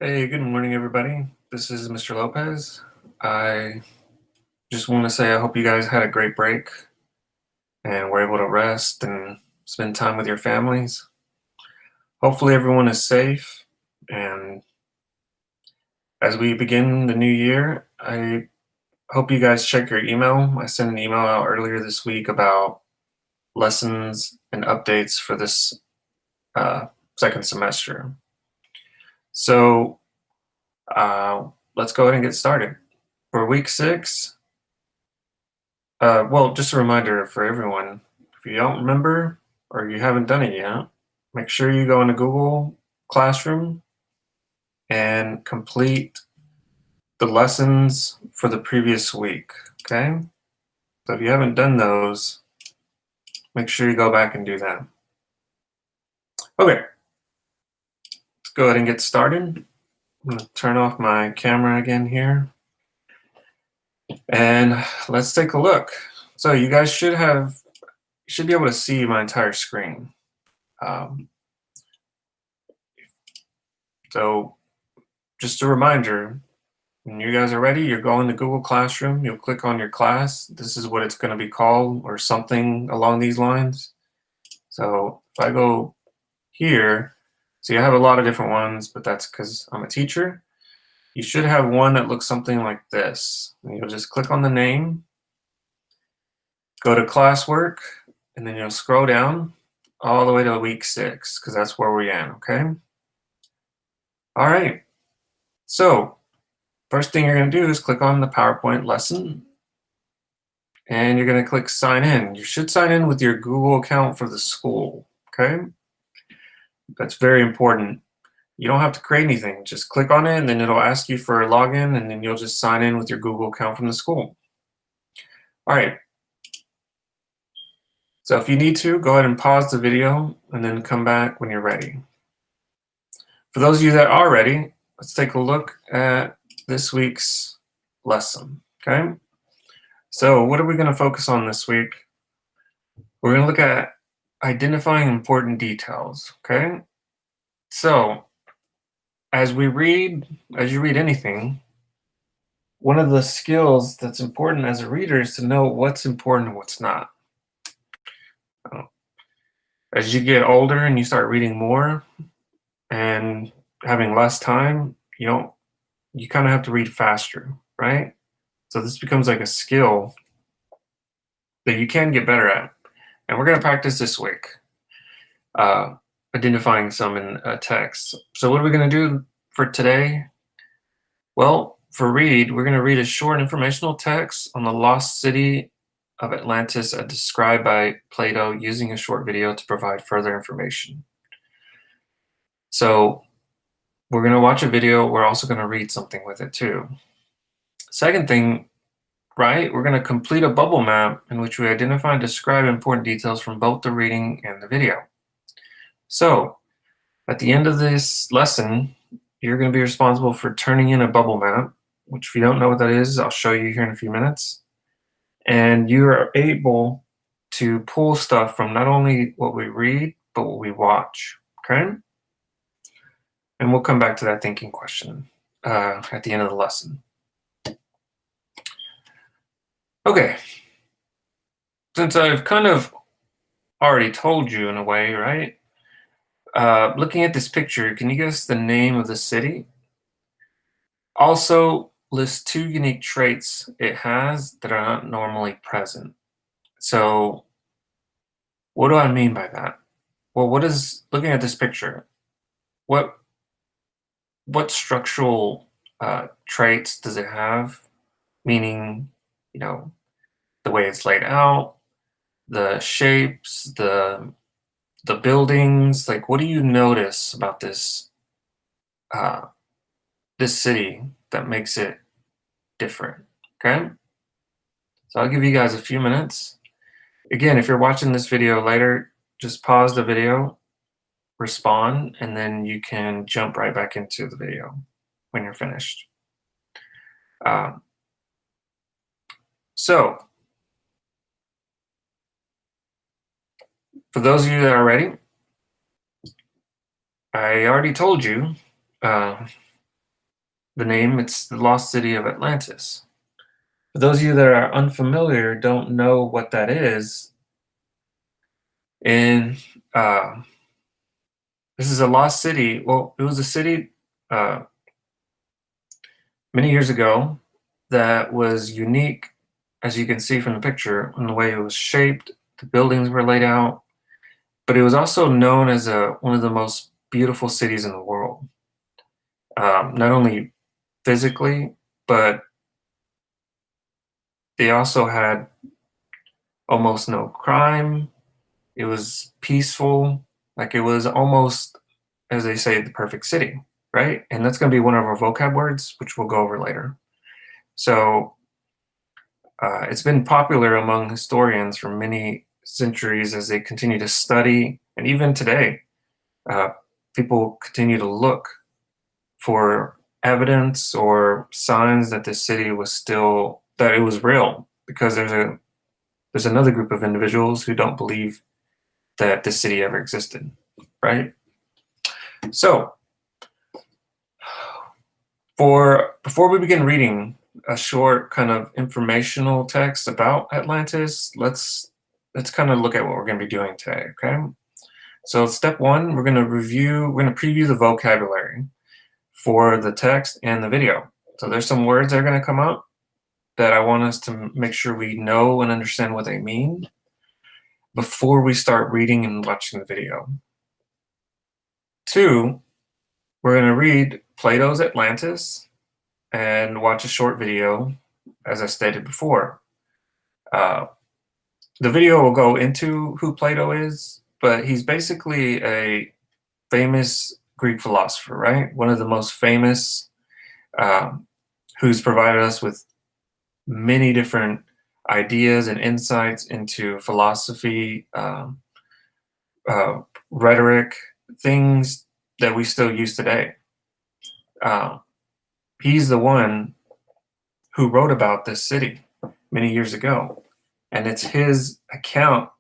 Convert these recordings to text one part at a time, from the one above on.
Hey, good morning, everybody. This is Mr. Lopez. I just want to say I hope you guys had a great break and were able to rest and spend time with your families. Hopefully, everyone is safe. And as we begin the new year, I hope you guys check your email. I sent an email out earlier this week about lessons and updates for this uh, second semester. So uh, let's go ahead and get started. For week 6, well, just a reminder for everyone, if you don't remember or you haven't done it yet, make sure you go into Google Classroom and complete the lessons for the previous week, okay? So if you haven't done those, make sure you go back and do that. Okay, let's go ahead and get started. I'm gonna turn off my camera again here. And let's take a look. So you guys should be able to see my entire screen. Um, so just a reminder, when you guys are ready, you're going to Google Classroom, you'll click on your class. This is what it's going to be called or something along these lines. So if I go here, see I have a lot of different ones, but that's because I'm a teacher. You should have one that looks something like this. And you'll just click on the name, go to classwork, and then you'll scroll down all the way to week 6 because that's where we're at, okay? All right, so first thing you're going to do is click on the PowerPoint lesson and you're going to click sign in. You should sign in with your Google account for the school, okay? That's very important. You don't have to create anything. Just click on it and then it'll ask you for a login and then you'll just sign in with your Google account from the school. All right. So if you need to, go ahead and pause the video and then come back when you're ready. For those of you that are ready, let's take a look at this week's lesson, okay? So what are we going to focus on this week? We're going to look at identifying important details, okay? So as you read anything, one of the skills that's important as a reader is to know what's important and what's not. As you get older and you start reading more and having less time, you kind of have to read faster, right? So this becomes like a skill that you can get better at. And we're going to practice this week, identifying some in a text. So what are we going to do for today? Well, for read, we're going to read a short informational text on the lost city of Atlantis as described by Plato using a short video to provide further information. So we're going to watch a video. We're also going to read something with it too. Second thing, right, we're going to complete a bubble map in which we identify and describe important details from both the reading and the video. So at the end of this lesson, you're going to be responsible for turning in a bubble map, which if you don't know what that is, I'll show you here in a few minutes. And you are able to pull stuff from not only what we read, but what we watch, okay? And we'll come back to that thinking question at the end of the lesson. Okay, since I've kind of already told you in a way, right? Looking at this picture, can you guess the name of the city? Also, list 2 unique traits it has that are not normally present. So, what do I mean by that? Well, looking at this picture, what structural traits does it have? Meaning, the way it's laid out, the shapes, the buildings. Like, what do you notice about uh, this city that makes it different? Okay, so I'll give you guys a few minutes. Again, if you're watching this video later, just pause the video, respond, and then you can jump right back into the video when you're finished. Um, so, for those of you that are ready, I already told you the name, it's the lost city of Atlantis. For those of you that are unfamiliar, don't know what that is, and uh, this is a lost city. Well, it was a city uh, many years ago that was unique, as you can see from the picture, in the way it was shaped, the buildings were laid out, but it was also known as one of the most beautiful cities in the world. Not only physically, but they also had almost no crime. It was peaceful. Like it was almost, as they say, the perfect city, right? And that's going to be one of our vocab words, which we'll go over later. So it's been popular among historians for many centuries as they continue to study, and even today, uh, people continue to look for evidence or signs that this city was still that it was real, because there's another group of individuals who don't believe that this city ever existed, right? So, for before we begin reading a short kind of informational text about Atlantis, let's kind of look at what we're going to be doing today, okay? So, step one, we're going to preview the vocabulary for the text and the video. So, there's some words that are going to come up that I want us to make sure we know and understand what they mean before we start reading and watching the video. Two, we're going to read Plato's Atlantis and watch a short video, as I stated before. Uh, the video will go into who Plato is, but he's basically a famous Greek philosopher, right? One of the most famous, um, who's provided us with many different ideas and insights into philosophy, uh, rhetoric, things that we still use today. Uh, he's the one who wrote about this city many years ago, and it's his account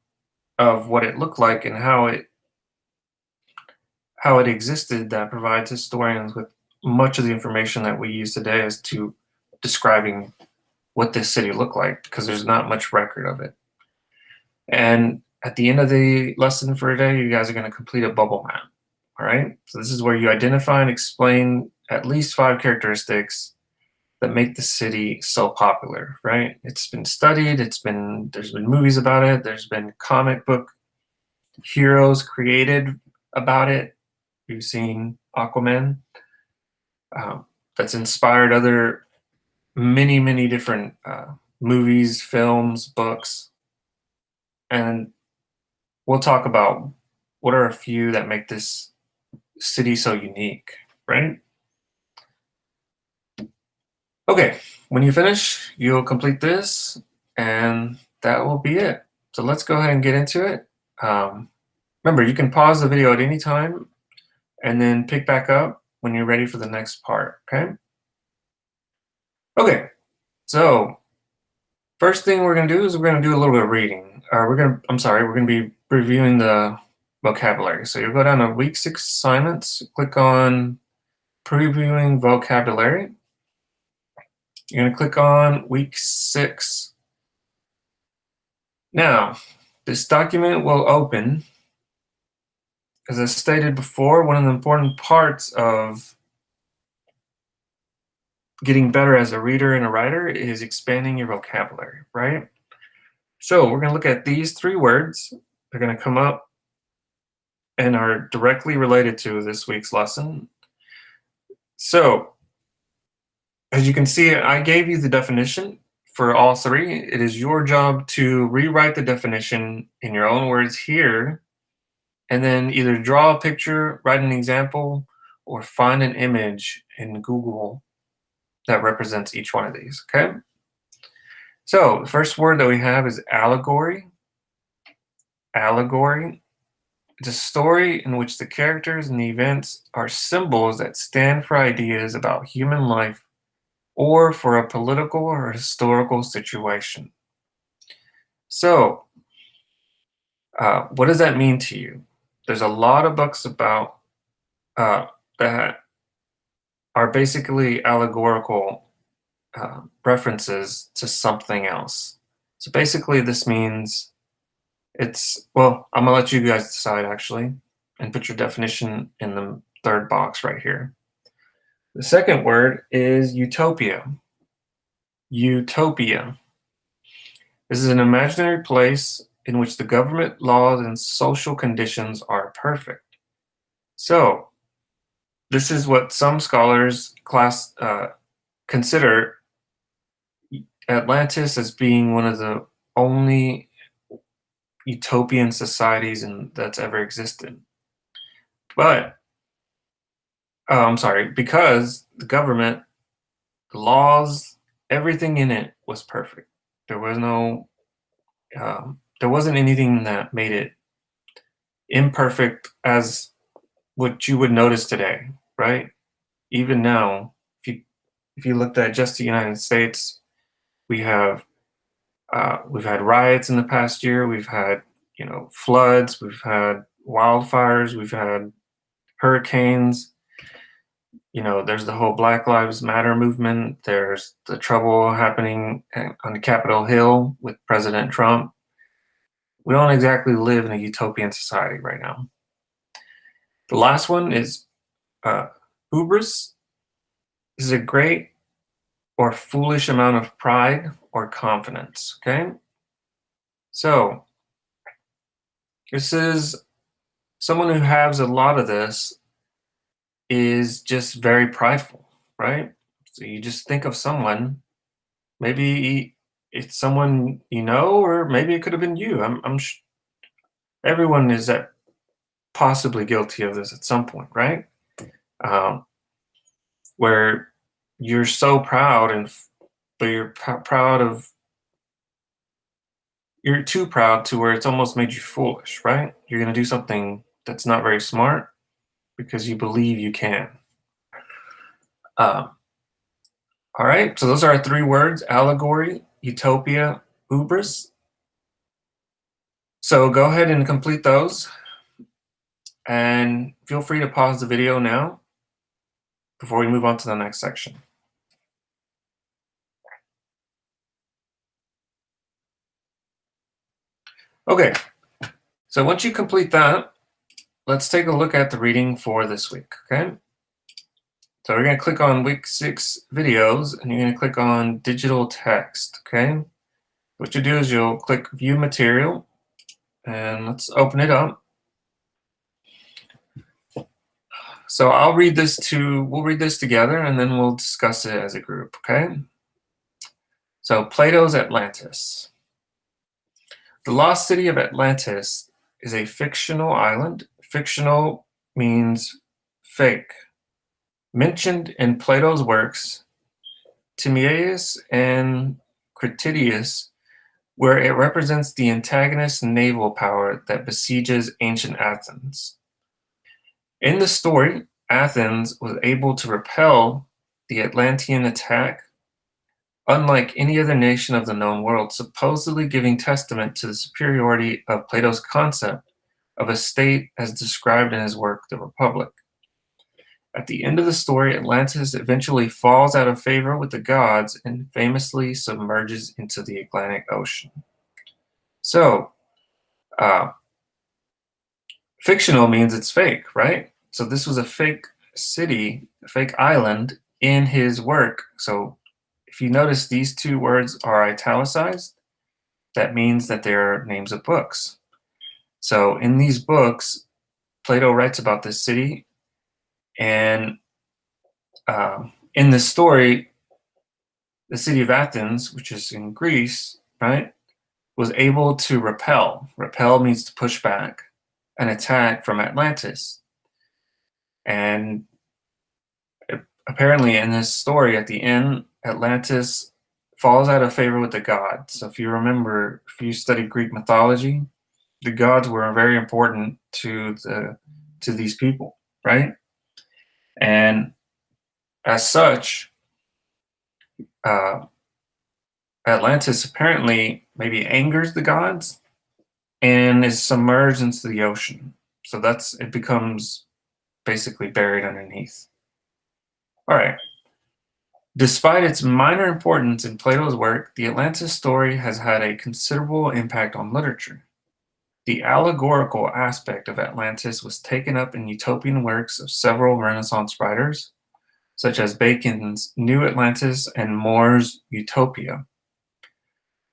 of what it looked like and how it existed that provides historians with much of the information that we use today as to describing what this city looked like, because there's not much record of it. And at the end of the lesson for today, you guys are going to complete a bubble map. All right. So this is where you identify and explain at least 5 characteristics that make the city so popular, right? It's been studied, there's been movies about it, there's been comic book heroes created about it. You've seen Aquaman. That's inspired other many different movies, films, books, and we'll talk about what are a few that make this city so unique, right? Okay, when you finish, you'll complete this, and that will be it. So let's go ahead and get into it. Remember, you can pause the video at any time and then pick back up when you're ready for the next part, okay? Okay, so first thing we're gonna do is we're gonna do a little bit of reading. We're gonna be reviewing the vocabulary. So you'll go down to week 6 assignments, click on previewing vocabulary. You're gonna click on week 6. Now, this document will open. As I stated before, one of the important parts of getting better as a reader and a writer is expanding your vocabulary, right? So we're going to look at these 3 words. They're going to come up and are directly related to this week's lesson. So, as you can see, I gave you the definition for all 3. It is your job to rewrite the definition in your own words here, and then either draw a picture, write an example, or find an image in Google that represents each one of these, okay? So the first word that we have is allegory. Allegory. It's a story in which the characters and the events are symbols that stand for ideas about human life or for a political or historical situation. So, what does that mean to you? There's a lot of books about that are basically allegorical references to something else. So basically, this means well, I'm gonna let you guys decide actually, and put your definition in the third box right here. The second word is utopia. Utopia. This is an imaginary place in which the government, laws, and social conditions are perfect. So, this is what some scholars consider Atlantis as being one of the only utopian societies that's ever existed. But, I'm sorry, because the government, the laws, everything in it was perfect. There was there wasn't anything that made it imperfect as what you would notice today, right? Even now, if you looked at just the United States, we have we've had riots in the past year. We've had floods. We've had wildfires. We've had hurricanes. There's the whole Black Lives Matter movement. There's the trouble happening on Capitol Hill with President Trump. We don't exactly live in a utopian society right now. The last one is hubris. This is a great or foolish amount of pride or confidence. Okay. So this is someone who has a lot of this is just very prideful, right? So you just think of someone, maybe it's someone you know, or maybe it could have been you. Everyone is possibly guilty of this at some point, right? Um, where you're so proud but you're too proud to where it's almost made you foolish, right? You're going to do something that's not very smart because you believe you can. Um, all right, so those are our three words: allegory, utopia, hubris. So go ahead and complete those, and feel free to pause the video now before we move on to the next section. Okay, so once you complete that, let's take a look at the reading for this week, okay? So we're going to click on week 6 videos, and you're going to click on digital text, okay? What you do is you'll click view material, and let's open it up. So we'll read this together, and then we'll discuss it as a group, okay? So Plato's Atlantis. The lost city of Atlantis is a fictional island. Fictional means fake. Mentioned in Plato's works, Timaeus and Critias, where it represents the antagonist naval power that besieges ancient Athens. In the story, Athens was able to repel the Atlantean attack, unlike any other nation of the known world, supposedly giving testament to the superiority of Plato's concept of a state as described in his work, The Republic. At the end of the story, Atlantis eventually falls out of favor with the gods and famously submerges into the Atlantic Ocean. So, fictional means it's fake, right? So this was a fake city, a fake island in his work. So if you notice, these two words are italicized. That means that they're names of books. So in these books, Plato writes about this city, and in this story, the city of Athens, which is in Greece, right, was able to repel. Repel means to push back an attack from Atlantis. And apparently in this story at the end, Atlantis falls out of favor with the gods. So if you remember, if you studied Greek mythology, the gods were very important to these people, right? And as such, Atlantis apparently maybe angers the gods and is submerged into the ocean. So it becomes basically buried underneath. All right. Despite its minor importance in Plato's work, the Atlantis story has had a considerable impact on literature. The allegorical aspect of Atlantis was taken up in utopian works of several Renaissance writers, such as Bacon's New Atlantis and More's Utopia.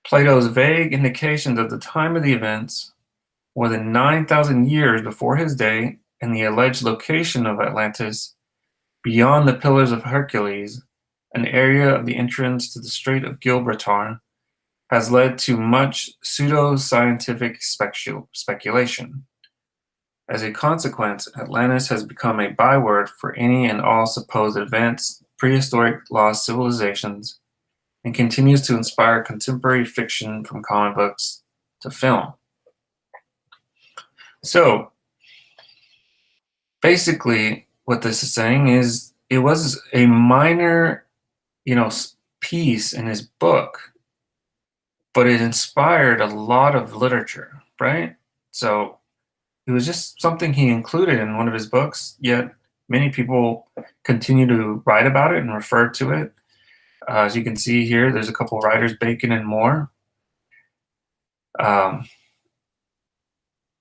Plato's vague indications of the time of the events, more than 9,000 years before his day, and the alleged location of Atlantis beyond the Pillars of Hercules, an area of the entrance to the Strait of Gibraltar, has led to much pseudo-scientific speculation. As a consequence, Atlantis has become a byword for any and all supposed advanced prehistoric lost civilizations and continues to inspire contemporary fiction from comic books to film. So, basically, what this is saying is it was a minor, piece in his book, but it inspired a lot of literature, right? So it was just something he included in one of his books, yet many people continue to write about it and refer to it. As you can see here, there's a couple writers, Bacon and Moore.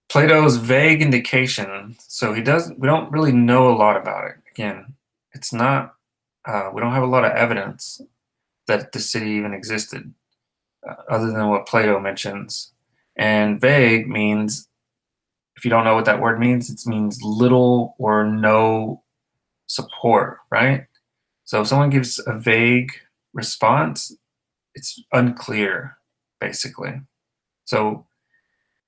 Plato's vague indication, so we don't really know a lot about it. Again, it's not, we don't have a lot of evidence that the city even existed, other than what Plato mentions. And vague means, if you don't know what that word means, it means little or no support, right? So if someone gives a vague response, it's unclear, basically. So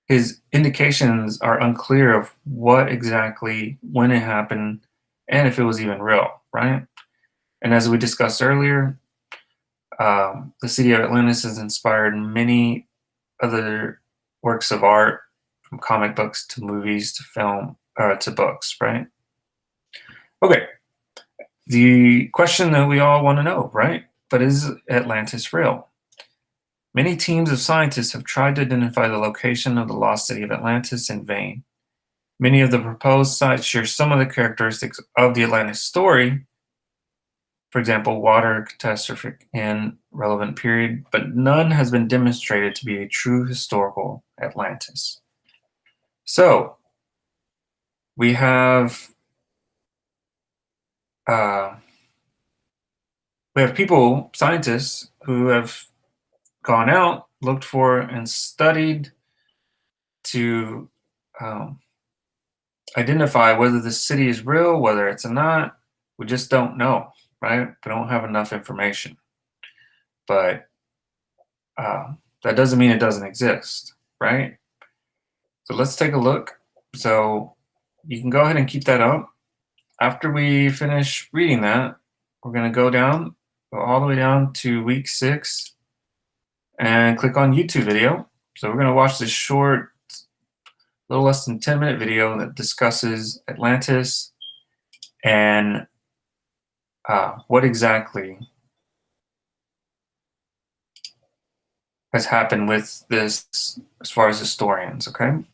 his indications are unclear of what exactly, when it happened, and if it was even real, right? And as we discussed earlier, the city of Atlantis has inspired many other works of art, from comic books to movies to film, to books, right? Okay, the question that we all want to know, right? But is Atlantis real? Many teams of scientists have tried to identify the location of the lost city of Atlantis in vain. Many of the proposed sites share some of the characteristics of the Atlantis story, for example, water, catastrophic, and relevant period, but none has been demonstrated to be a true historical Atlantis. So, we have people, scientists, who have gone out, looked for, and studied to identify whether the city is real, whether it's not. We just don't know, right? We don't have enough information. But that doesn't mean it doesn't exist, right? So let's take a look. So you can go ahead and keep that up. After we finish reading that, we're going to go all the way down to week 6 and click on YouTube video. So we're going to watch this short, little less than 10-minute video that discusses Atlantis and what exactly has happened with this as far as historians, okay?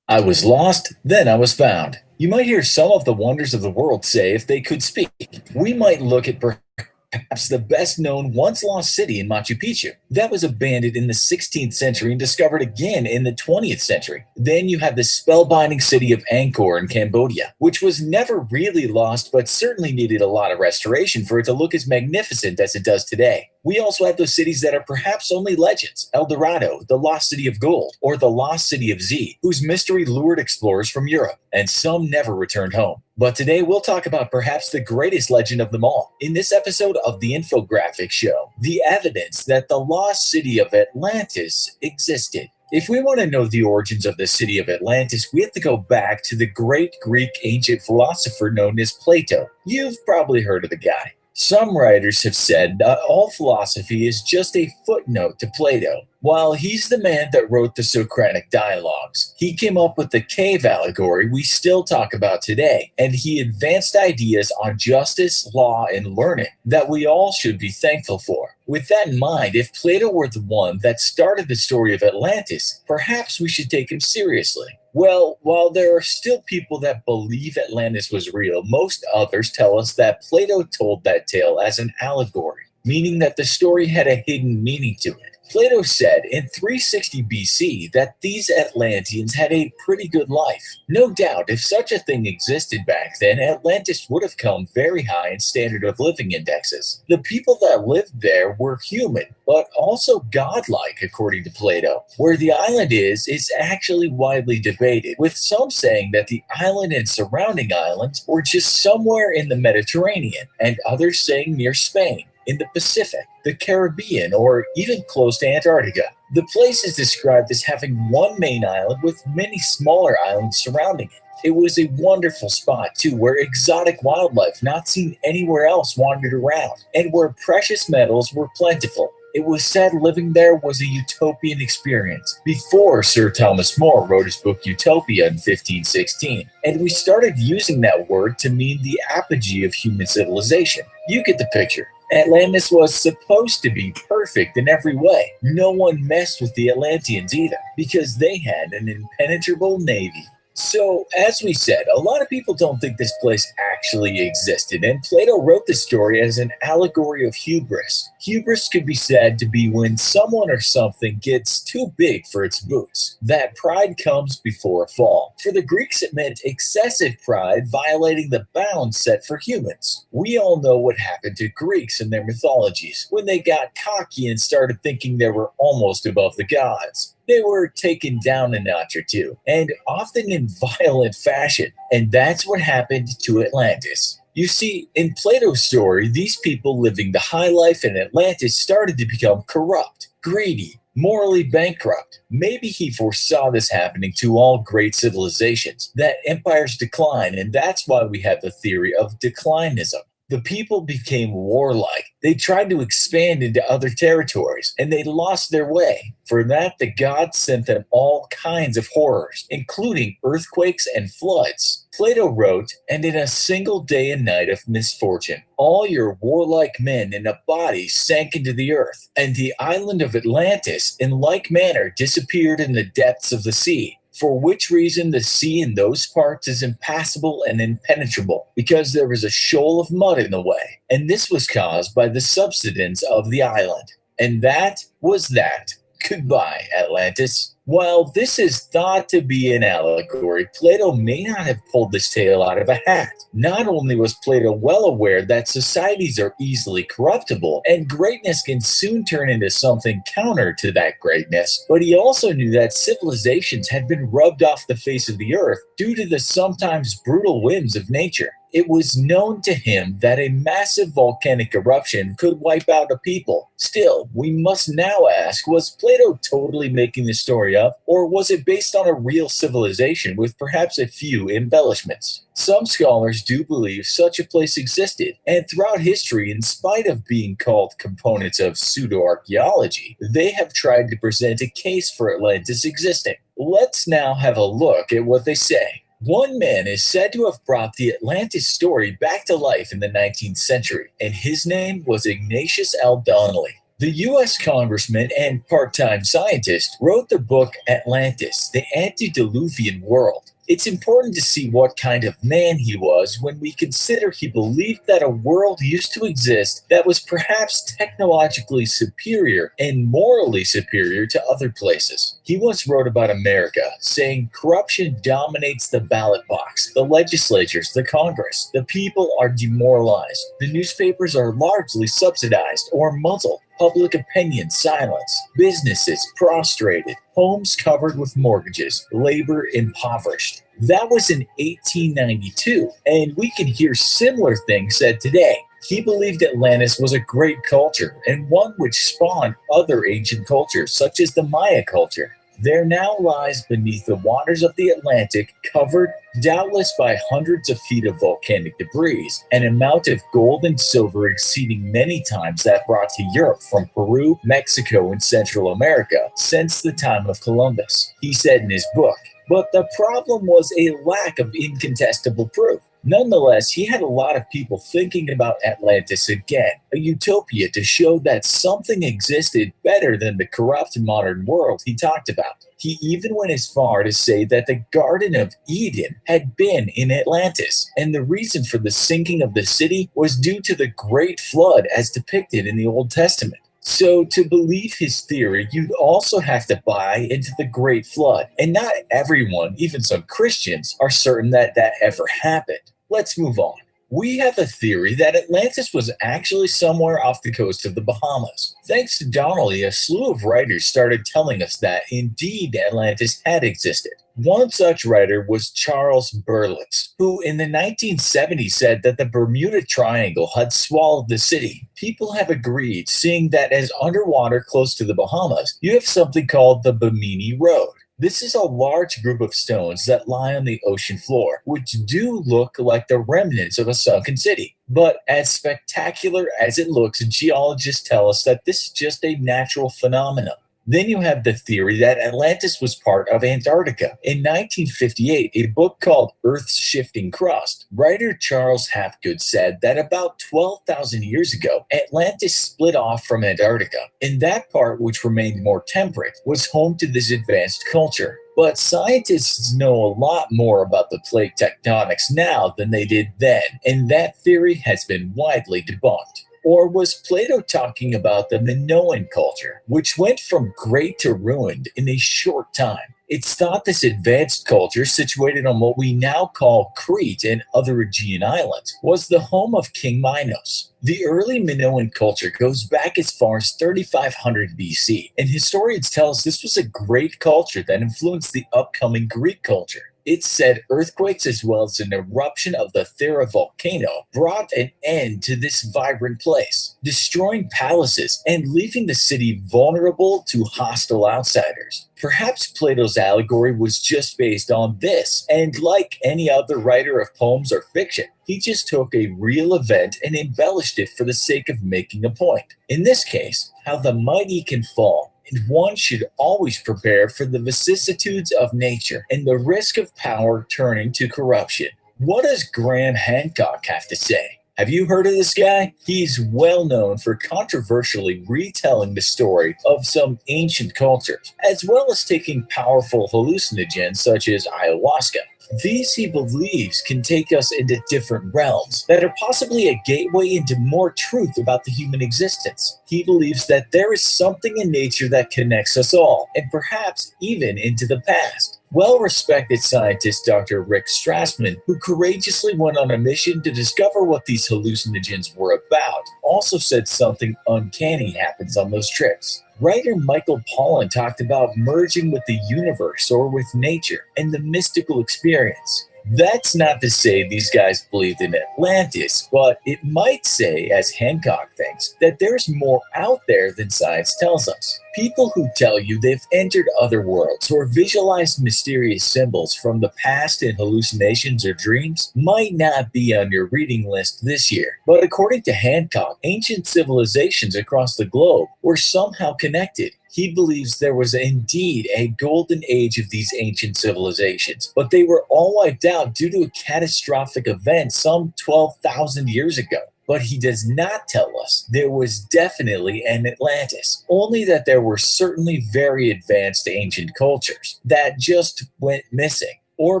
I was lost, then I was found. You might hear some of the wonders of the world say if they could speak. We might look at perhaps the best known once lost city in Machu Picchu. That was abandoned in the 16th century and discovered again in the 20th century. Then you have the spellbinding city of Angkor in Cambodia, which was never really lost but certainly needed a lot of restoration for it to look as magnificent as it does today. We also have those cities that are perhaps only legends: El Dorado, the lost city of gold, or the lost city of Z, whose mystery lured explorers from Europe, and some never returned home. But today we'll talk about perhaps the greatest legend of them all. In this episode of the Infographic Show, the evidence that the lost city of Atlantis existed. If we want to know the origins of the city of Atlantis, we have to go back to the great Greek ancient philosopher known as Plato. You've probably heard of the guy. Some writers have said that all philosophy is just a footnote to Plato. While he's the man that wrote the Socratic dialogues, he came up with the cave allegory we still talk about today, and he advanced ideas on justice, law, and learning that we all should be thankful for. With that in mind, if Plato were the one that started the story of Atlantis, perhaps we should take him seriously. Well, while there are still people that believe Atlantis was real, most others tell us that Plato told that tale as an allegory, meaning that the story had a hidden meaning to it. Plato said in 360 BC that these Atlanteans had a pretty good life. No doubt, if such a thing existed back then, Atlantis would have come very high in standard of living indexes. The people that lived there were human, but also godlike, according to Plato. Where the island is actually widely debated, with some saying that the island and surrounding islands were just somewhere in the Mediterranean, and others saying near Spain, in the Pacific, the Caribbean, or even close to Antarctica. The place is described as having one main island with many smaller islands surrounding it. It was a wonderful spot, too, where exotic wildlife not seen anywhere else wandered around, and where precious metals were plentiful. It was said living there was a utopian experience before Sir Thomas More wrote his book Utopia in 1516, and we started using that word to mean the apogee of human civilization. You get the picture. Atlantis was supposed to be perfect in every way. No one messed with the Atlanteans either, because they had an impenetrable navy. So, as we said, a lot of people don't think this place actually existed, and Plato wrote this story as an allegory of hubris. Hubris could be said to be when someone or something gets too big for its boots. That pride comes before a fall. For the Greeks, it meant excessive pride violating the bounds set for humans. We all know what happened to Greeks in their mythologies when they got cocky and started thinking they were almost above the gods. They were taken down a notch or two, and often in violent fashion, and that's what happened to Atlantis. You see, in Plato's story, these people living the high life in Atlantis started to become corrupt, greedy, morally bankrupt. Maybe he foresaw this happening to all great civilizations, that empires decline, and that's why we have the theory of declinism. The people became warlike. They tried to expand into other territories, and they lost their way. For that, the gods sent them all kinds of horrors, including earthquakes and floods. Plato wrote, "And in a single day and night of misfortune, all your warlike men in a body sank into the earth, and the island of Atlantis in like manner disappeared in the depths of the sea. For which reason the sea in those parts is impassable and impenetrable, because there is a shoal of mud in the way, and this was caused by the subsidence of the island." And that was that. Goodbye, Atlantis. While this is thought to be an allegory, Plato may not have pulled this tale out of a hat. Not only was Plato well aware that societies are easily corruptible, and greatness can soon turn into something counter to that greatness, but he also knew that civilizations had been rubbed off the face of the earth due to the sometimes brutal whims of nature. It was known to him that a massive volcanic eruption could wipe out a people. Still, we must now ask, was Plato totally making this story up, or was it based on a real civilization with perhaps a few embellishments? Some scholars do believe such a place existed, and throughout history, in spite of being called components of pseudo-archaeology, they have tried to present a case for Atlantis existing. Let's now have a look at what they say. One man is said to have brought the Atlantis story back to life in the 19th century, and his name was Ignatius L. Donnelly. The U.S. congressman and part-time scientist wrote the book Atlantis, the Antediluvian World. It's important to see what kind of man he was when we consider he believed that a world used to exist that was perhaps technologically superior and morally superior to other places. He once wrote about America, saying corruption dominates the ballot box, the legislatures, the Congress. The people are demoralized. The newspapers are largely subsidized or muzzled. Public opinion silenced, businesses prostrated, homes covered with mortgages, labor impoverished. That was in 1892, and we can hear similar things said today. He believed Atlantis was a great culture, and one which spawned other ancient cultures, such as the Maya culture. there now lies beneath the waters of the Atlantic, covered doubtless by hundreds of feet of volcanic debris, an amount of gold and silver exceeding many times that brought to Europe from Peru, Mexico, and Central America since the time of Columbus, he said in his book. But the problem was a lack of incontestable proof. Nonetheless, he had a lot of people thinking about Atlantis again, a utopia to show that something existed better than the corrupt modern world he talked about. He even went as far to say that the Garden of Eden had been in Atlantis, and the reason for the sinking of the city was due to the Great Flood as depicted in the Old Testament. So, to believe his theory, you'd also have to buy into the Great Flood, and not everyone, even some Christians, are certain that that ever happened. Let's move on. We have a theory that Atlantis was actually somewhere off the coast of the Bahamas. Thanks to Donnelly, a slew of writers started telling us that indeed Atlantis had existed. One such writer was Charles Berlitz, who in the 1970s said that the Bermuda Triangle had swallowed the city. People have agreed, seeing that as underwater close to the Bahamas, you have something called the Bimini Road. This is a large group of stones that lie on the ocean floor, which do look like the remnants of a sunken city. But as spectacular as it looks, geologists tell us that this is just a natural phenomenon. Then you have the theory that Atlantis was part of Antarctica. In 1958, a book called Earth's Shifting Crust, writer Charles Hapgood said that about 12,000 years ago, Atlantis split off from Antarctica, and that part, which remained more temperate, was home to this advanced culture. But scientists know a lot more about the plate tectonics now than they did then, and that theory has been widely debunked. Or was Plato talking about the Minoan culture, which went from great to ruined in a short time? It's thought this advanced culture, situated on what we now call Crete and other Aegean islands, was the home of King Minos. The early Minoan culture goes back as far as 3500 BC, and historians tell us this was a great culture that influenced the upcoming Greek culture. It's said earthquakes as well as an eruption of the Thera volcano brought an end to this vibrant place, destroying palaces and leaving the city vulnerable to hostile outsiders. Perhaps Plato's allegory was just based on this, and like any other writer of poems or fiction, he just took a real event and embellished it for the sake of making a point. In this case, how the mighty can fall. And one should always prepare for the vicissitudes of nature and the risk of power turning to corruption. What does Graham Hancock have to say? Have you heard of this guy? He's well known for controversially retelling the story of some ancient cultures, as well as taking powerful hallucinogens such as ayahuasca. These, he believes, can take us into different realms that are possibly a gateway into more truth about the human existence. He believes that there is something in nature that connects us all, and perhaps even into the past. Well-respected scientist Dr. Rick Strassman, who courageously went on a mission to discover what these hallucinogens were about, also said something uncanny happens on those trips. Writer Michael Pollan talked about merging with the universe or with nature and the mystical experience. That's not to say these guys believed in Atlantis, but it might say, as Hancock thinks, that there's more out there than science tells us. People who tell you they've entered other worlds or visualized mysterious symbols from the past in hallucinations or dreams might not be on your reading list this year. But according to Hancock, ancient civilizations across the globe were somehow connected. He believes there was indeed a golden age of these ancient civilizations, but they were all wiped out due to a catastrophic event some 12,000 years ago. But he does not tell us there was definitely an Atlantis, only that there were certainly very advanced ancient cultures that just went missing. Or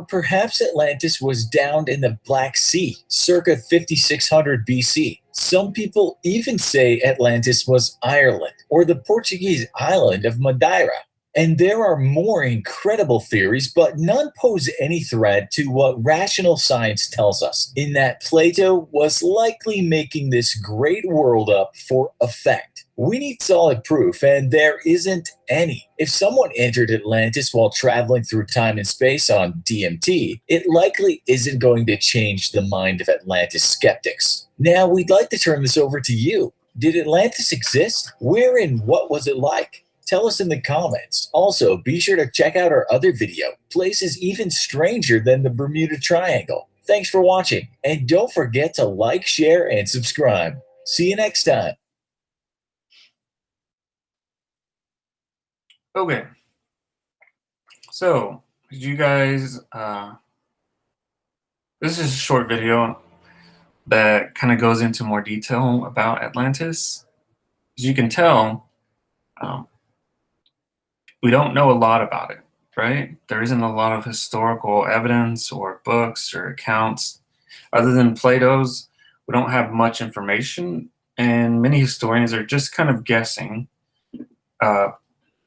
perhaps Atlantis was downed in the Black Sea, circa 5600 BC. Some people even say Atlantis was Ireland, or the Portuguese island of Madeira. And there are more incredible theories, but none pose any threat to what rational science tells us, in that Plato was likely making this great world up for effect. We need solid proof, and there isn't any. If someone entered Atlantis while traveling through time and space on DMT, it likely isn't going to change the mind of Atlantis skeptics. Now, we'd like to turn this over to you. Did Atlantis exist? Where and what was it like? Tell us in the comments. Also, be sure to check out our other video, Places Even Stranger Than the Bermuda Triangle. Thanks for watching, and don't forget to like, share, and subscribe. See you next time. Okay. So, did you guys, this is a short video that kind of goes into more detail about Atlantis. As you can tell, we don't know a lot about it, right? There isn't a lot of historical evidence or books or accounts. Other than Plato's, we don't have much information, and many historians are just kind of guessing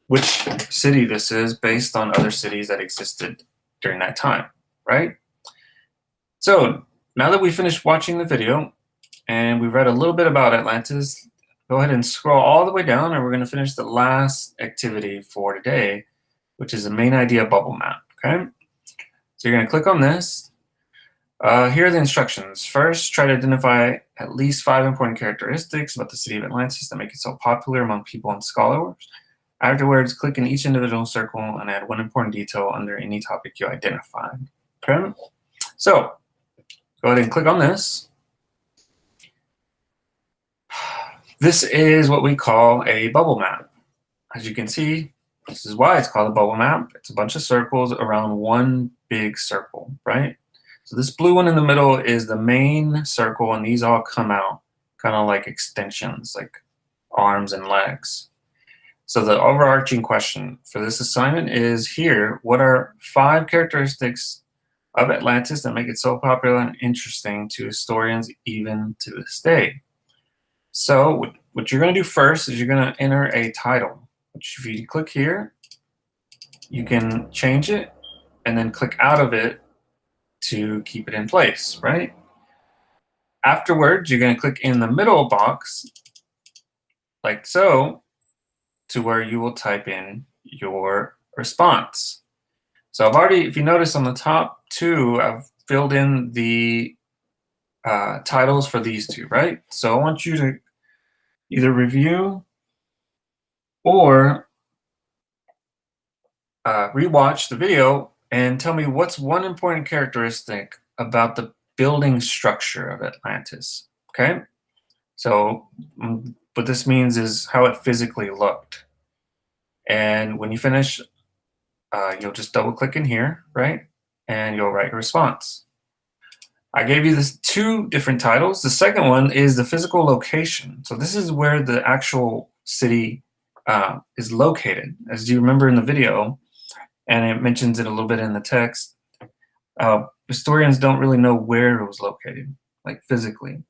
which city this is based on other cities that existed during that time, right? So now that we finished watching the video and we've read a little bit about Atlantis, go ahead and scroll all the way down, and we're going to finish the last activity for today, which is a main idea bubble map, okay? So you're going to click on this. Here are the instructions. First, try to identify at least 5 important characteristics about the city of Atlantis that make it so popular among people and scholars. Afterwards, click in each individual circle and add one important detail under any topic you identified. Okay? So, go ahead and click on this. This is what we call a bubble map. As you can see, this is why it's called a bubble map. It's a bunch of circles around one big circle, right? So this blue one in the middle is the main circle, and these all come out kind of like extensions, like arms and legs. So the overarching question for this assignment is here: what are 5 characteristics of Atlantis that make it so popular and interesting to historians even to this day? So what you're going to do first is you're going to enter a title, which if you click here, you can change it and then click out of it to keep it in place, right? Afterwards, you're going to click in the middle box, like so, to where you will type in your response. So I've already, if you notice on the top 2, I've filled in the titles for these 2, right? So I want you to either review or rewatch the video and tell me what's one important characteristic about the building structure of Atlantis, okay? So what this means is how it physically looked. And when you finish, you'll just double click in here, right? And you'll write your response. I gave you this 2 different titles. The second one is the physical location. So this is where the actual city is located. As you remember in the video, and it mentions it a little bit in the text, historians don't really know where it was located, like physically.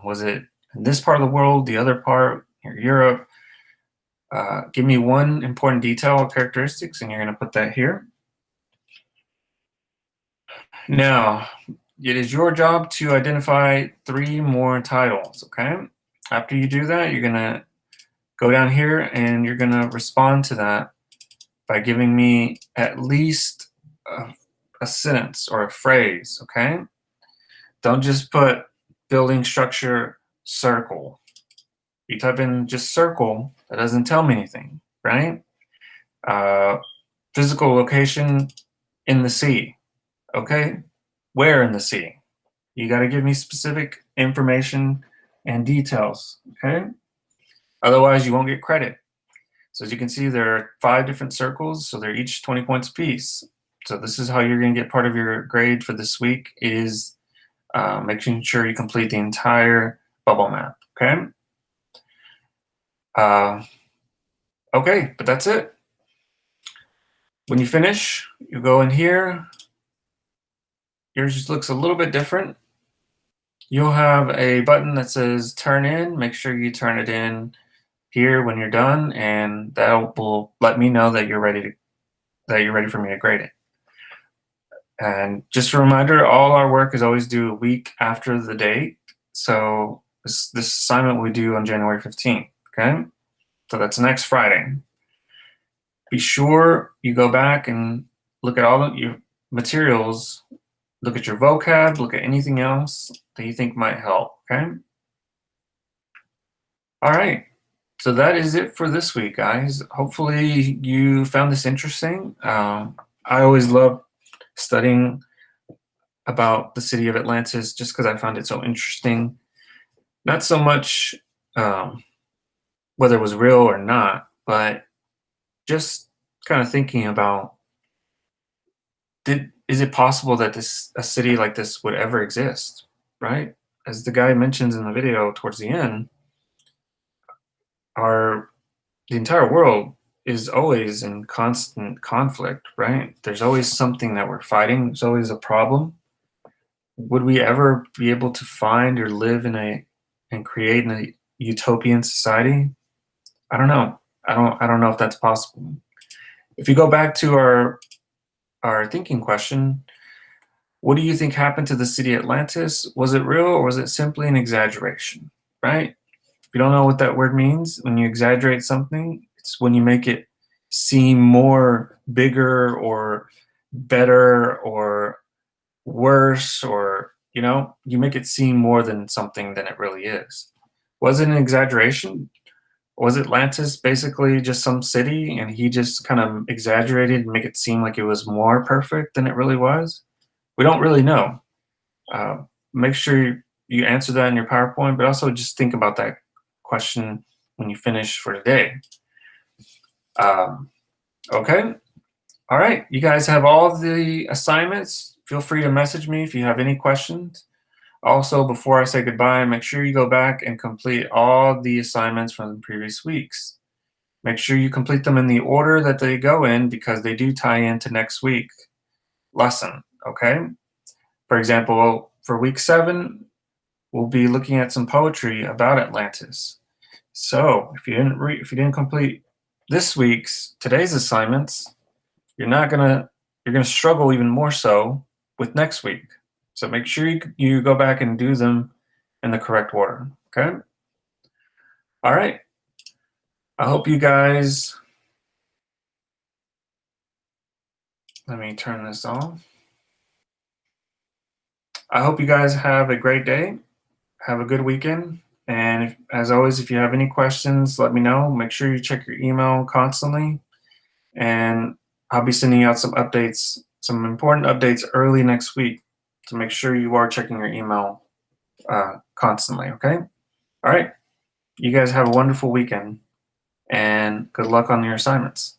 Was it in this part of the world, the other part, or Europe? Give me one important detail or characteristics, and you're going to put that here. Now, it is your job to identify 3 more titles, okay? After you do that, you're going to go down here and you're going to respond to that by giving me at least a sentence or a phrase, okay? Don't just put building structure circle. You type in just circle, that doesn't tell me anything, right? Physical location in the sea, okay? Where in the sea? You got to give me specific information and details, okay? Otherwise, you won't get credit. So as you can see, there are 5 different circles, so they're each 20 points apiece. So this is how you're going to get part of your grade for this week, is making sure you complete the entire bubble map, okay? Okay, but that's it. When you finish, you go in here. Yours just looks a little bit different. You'll have a button that says turn in. Make sure you turn it in here when you're done, and that will let me know that you're ready for me to grade it. And just a reminder, all our work is always due a week after the date. So this assignment we do on January 15th, okay? So that's next Friday. Be sure you go back and look at all of your materials, look at your vocab, look at anything else that you think might help, okay? All right. So that is it for this week, guys. Hopefully you found this interesting. I always love studying about the city of Atlantis just because I found it so interesting. Not so much um, whether it was real or not, but just kind of thinking about is it possible that a city like this would ever exist, right? As the guy mentions in the video towards the end, our the entire world is always in constant conflict, right? There's always something that we're fighting. There's always a problem. Would we ever be able to find or live in and create a utopian society? I don't know. I don't know if that's possible. If you go back to our thinking question, what do you think happened to the city Atlantis? Was it real or was it simply an exaggeration? Right? If you don't know what that word means, when you exaggerate something, it's when you make it seem more bigger or better or worse, or you make it seem more than something than it really is. Was it an exaggeration? Was Atlantis basically just some city and he just kind of exaggerated and make it seem like it was more perfect than it really was? We don't really know. Make sure you answer that in your PowerPoint, but also just think about that question when you finish for today. Okay. All right. You guys have all the assignments. Feel free to message me if you have any questions. Also, before I say goodbye, make sure you go back and complete all the assignments from the previous weeks. Make sure you complete them in the order that they go in because they do tie into next week's lesson, okay? For example, for week 7, we'll be looking at some poetry about Atlantis. So if you didn't complete today's assignments, you're gonna struggle even more so with next week. So make sure you go back and do them in the correct order. Okay. All right. I hope you guys. Let me turn this on. I hope you guys have a great day. Have a good weekend. And as always, if you have any questions, let me know. Make sure you check your email constantly. And I'll be sending out some updates, some important updates early next week. So make sure you are checking your email constantly. Okay. All right. You guys have a wonderful weekend and good luck on your assignments.